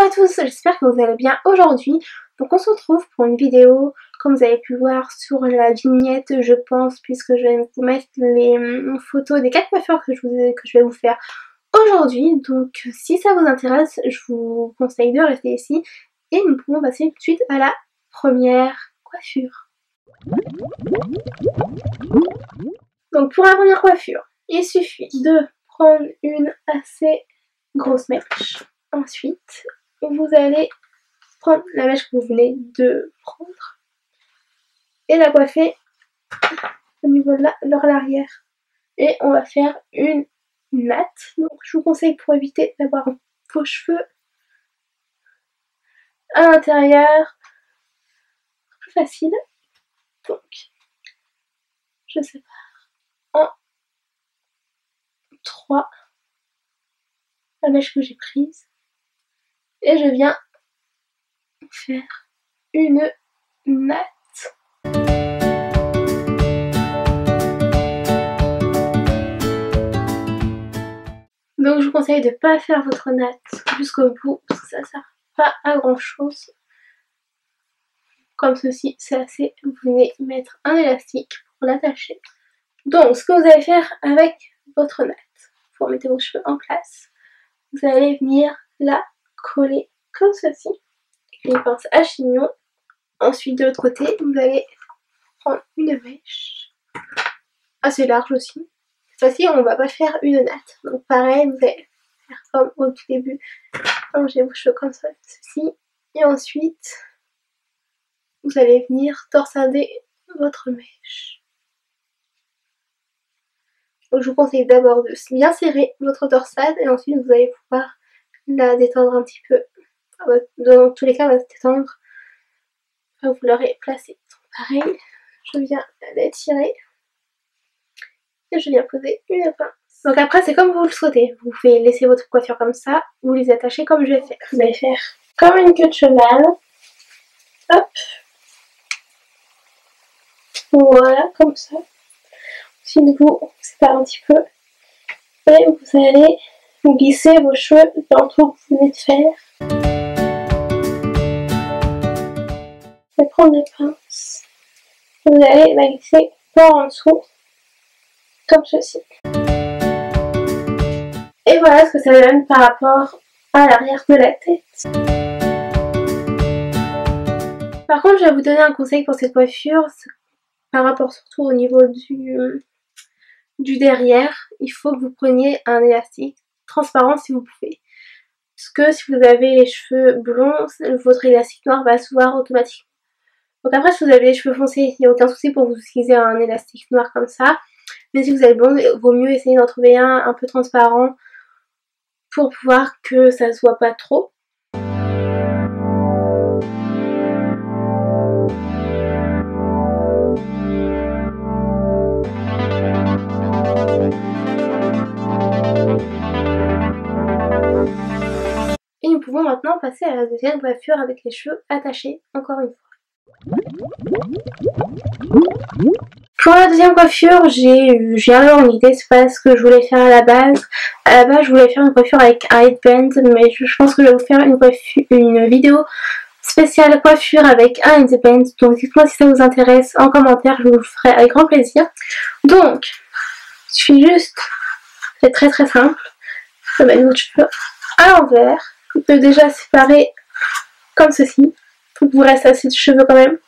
à tous, j'espère que vous allez bien aujourd'hui. Donc on se retrouve pour une vidéo, comme vous avez pu voir sur la vignette je pense, puisque je vais vous mettre les photos des 4 coiffeurs que je vais vous faire aujourd'hui. Donc si ça vous intéresse, je vous conseille de rester ici et nous pouvons passer tout de suite à la première coiffure. Donc pour la première coiffure, il suffit de prendre une assez grosse mèche. Ensuite, vous allez prendre la mèche que vous venez de prendre et la coiffer au niveau de l'arrière. Et on va faire une natte. Donc je vous conseille, pour éviter d'avoir vos cheveux à l'intérieur, plus facile. Donc je sépare en 3 la mèche que j'ai prise et je viens faire une natte. Donc je vous conseille de ne pas faire votre natte jusqu'au bout parce que ça ne sert pas à grand chose. Comme ceci, c'est assez. Vous venez mettre un élastique pour l'attacher. Donc ce que vous allez faire avec votre natte, vous remettez vos cheveux en place, vous allez venir la coller comme ceci avec une pince à chignon. Ensuite de l'autre côté, vous allez prendre une mèche assez large aussi. Cette fois-ci, on ne va pas faire une natte. Donc pareil, vous allez faire comme au tout début. Rangez vos cheveux comme ça, ceci. Et ensuite, vous allez venir torsader votre mèche. Donc je vous conseille d'abord de bien serrer votre torsade et ensuite vous allez pouvoir la détendre un petit peu. Dans tous les cas, elle va se détendre. Vous l'aurez placée. Pareil, je viens l'étirer et je viens poser une pince. Donc après, c'est comme vous le souhaitez. Vous pouvez laisser votre coiffure comme ça ou les attacher comme je vais faire. Vous allez faire comme une queue de cheval. Hop. Voilà, comme ça. Ensuite, vous séparez un petit peu et vous allez glisser vos cheveux dans le trou que vous venez de faire. Vous allez prendre des pinces, vous allez la glisser par en dessous, comme ceci. Et voilà ce que ça donne par rapport à l'arrière de la tête. Par contre, je vais vous donner un conseil pour cette coiffure, par rapport surtout au niveau du derrière. Il faut que vous preniez un élastique transparent si vous pouvez. Parce que si vous avez les cheveux blonds, votre élastique noir va se voir automatiquement. Donc après, si vous avez les cheveux foncés, il n'y a aucun souci pour vous utiliser un élastique noir comme ça. Mais si vous avez blond, il vaut mieux essayer d'en trouver un peu transparent pour pouvoir que ça ne se voit pas trop. Et nous pouvons maintenant passer à la deuxième coiffure avec les cheveux attachés, encore une fois. Pour la deuxième coiffure, j'ai alors une idée, c'est pas ce que je voulais faire à la base. À la base, je voulais faire une coiffure avec un headband, mais je pense que je vais vous faire une vidéo spéciale coiffure avec un headband. Donc dites-moi si ça vous intéresse en commentaire, je vous le ferai avec grand plaisir. Donc, il suffit juste, c'est très très simple, de mettre vos cheveux à l'envers, de déjà séparer comme ceci, pour que vous reste assez de cheveux quand même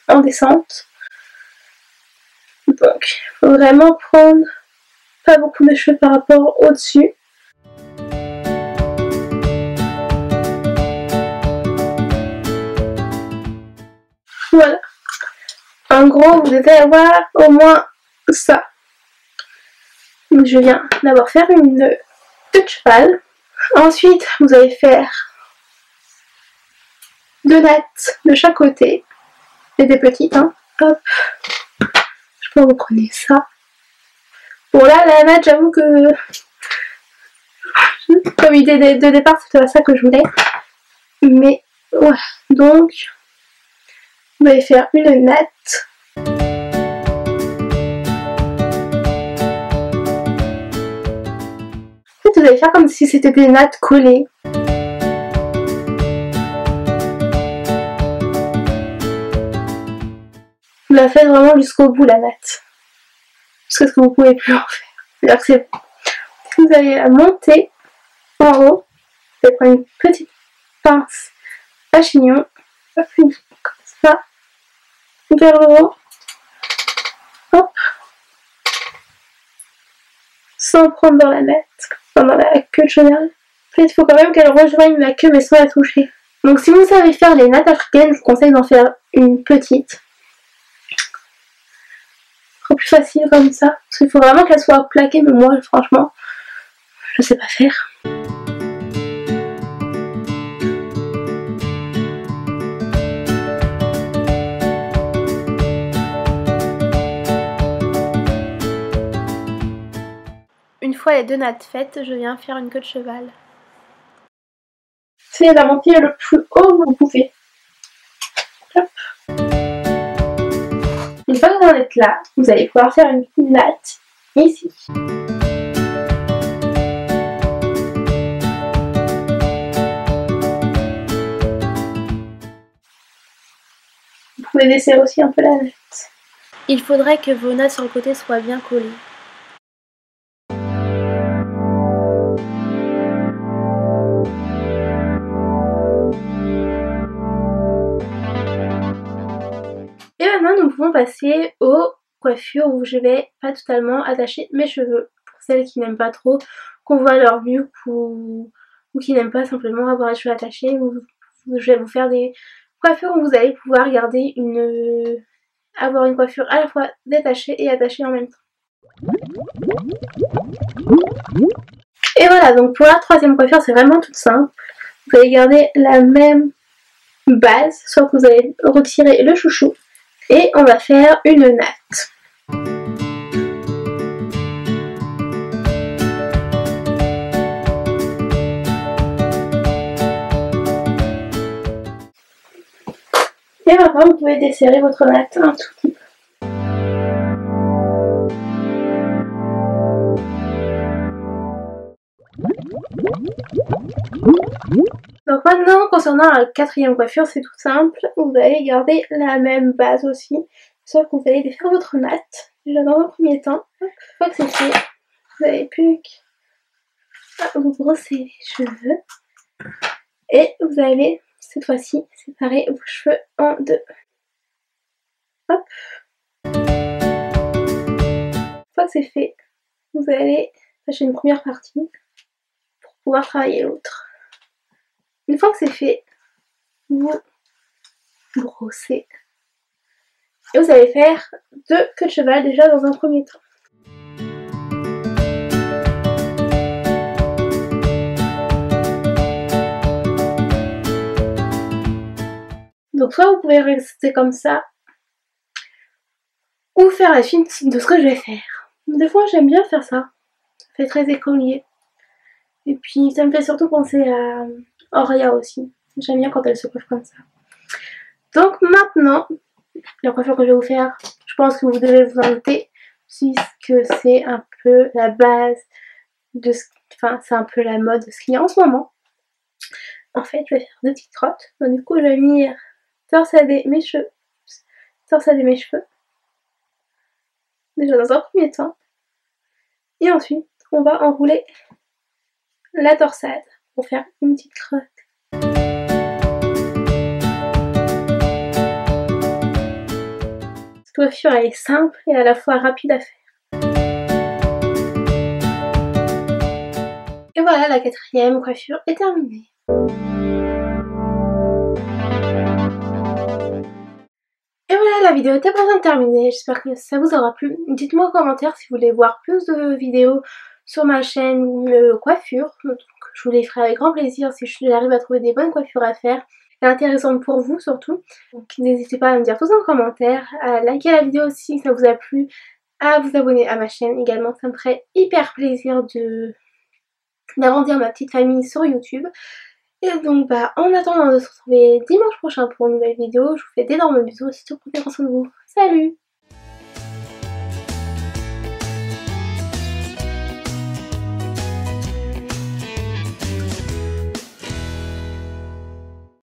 en descente. Donc, il faut vraiment prendre pas beaucoup de cheveux par rapport au-dessus. Voilà. En gros, vous devez avoir au moins ça. Donc, je viens d'abord faire une queue de cheval. Ensuite, vous allez faire 2 nattes de chaque côté. Et des petites, hein. Hop. Je peux vous prenez ça. Bon là, la natte, j'avoue que comme idée de départ, c'était ça que je voulais. Mais voilà. Donc, vous allez faire une natte. En fait, vous allez faire comme si c'était des nattes collées. vous la faites vraiment jusqu'au bout la natte. Jusqu'à ce que vous pouvez plus en faire. C'est-à-dire que c'est... Vous allez la monter en haut. Vous allez prendre une petite pince à chignon. Comme ça. Vers le haut. Hop. Sans prendre dans la natte. Enfin dans la queue de cheval. En fait, il faut quand même qu'elle rejoigne la queue mais sans la toucher. Donc si vous savez faire les nattes africaines, je vous conseille d'en faire une petite. C'est plus facile comme ça. Parce qu'il faut vraiment qu'elle soit plaquée, mais moi franchement, je sais pas faire. Une fois les deux nattes faites, je viens faire une queue de cheval. C'est la monter le plus haut que vous pouvez. Hop. Une fois que vous en êtes là, vous allez pouvoir faire une natte ici. Vous pouvez desserrer aussi un peu la natte. Il faudrait que vos nattes sur le côté soient bien collées. Et maintenant nous pouvons passer aux coiffures où je vais pas totalement attacher mes cheveux. Pour celles qui n'aiment pas trop qu'on voit leur nuque ou qui n'aiment pas simplement avoir les cheveux attachés, je vais vous faire des coiffures où vous allez pouvoir garder avoir une coiffure à la fois détachée et attachée en même temps. Et voilà, donc pour la troisième coiffure c'est vraiment tout simple. Vous allez garder la même base, sauf que vous allez retirer le chouchou. Et on va faire une natte. Et maintenant vous pouvez desserrer votre natte un tout petit peu. Donc maintenant, concernant la quatrième coiffure, c'est tout simple. Vous allez garder la même base aussi, sauf que vous allez faire votre natte. Déjà dans un premier temps, une fois que c'est fait, vous n'avez plus qu'à vous brosser les cheveux. Et vous allez, cette fois-ci, séparer vos cheveux en deux. Hop. Une fois que c'est fait, vous allez attacher une première partie pour pouvoir travailler l'autre. Une fois que c'est fait, vous brossez. Et vous allez faire deux queues de cheval déjà dans un premier temps. Donc soit vous pouvez rester comme ça, ou faire la suite de ce que je vais faire. Des fois j'aime bien faire ça. Ça fait très écolier. Et puis ça me fait surtout penser à Auria aussi. J'aime bien quand elle se coiffe comme ça. Donc maintenant, la coiffure que je vais vous faire, je pense que vous devez vous en douter, puisque c'est un peu la base de ce... Enfin, c'est un peu la mode de ce qu'il y a en ce moment. En fait, je vais faire deux petites trottes. Donc, du coup, je vais venir torsader mes cheveux. Déjà dans un premier temps. Et ensuite, on va enrouler la torsade pour faire une petite crotte. Cette coiffure elle est simple et à la fois rapide à faire. Et voilà, la quatrième coiffure est terminée. Et voilà, la vidéo était présent terminée. J'espère que ça vous aura plu. Dites-moi en commentaire si vous voulez voir plus de vidéos sur ma chaîne coiffure. Donc, je vous les ferai avec grand plaisir si j'arrive à trouver des bonnes coiffures à faire et intéressantes pour vous surtout. Donc n'hésitez pas à me dire tout ça en commentaire, à liker la vidéo si ça vous a plu, à vous abonner à ma chaîne également. Ça me ferait hyper plaisir d'agrandir ma petite famille sur YouTube. Et donc en attendant de se retrouver dimanche prochain pour une nouvelle vidéo, je vous fais d'énormes bisous et surtout prenez soin de vous. Salut!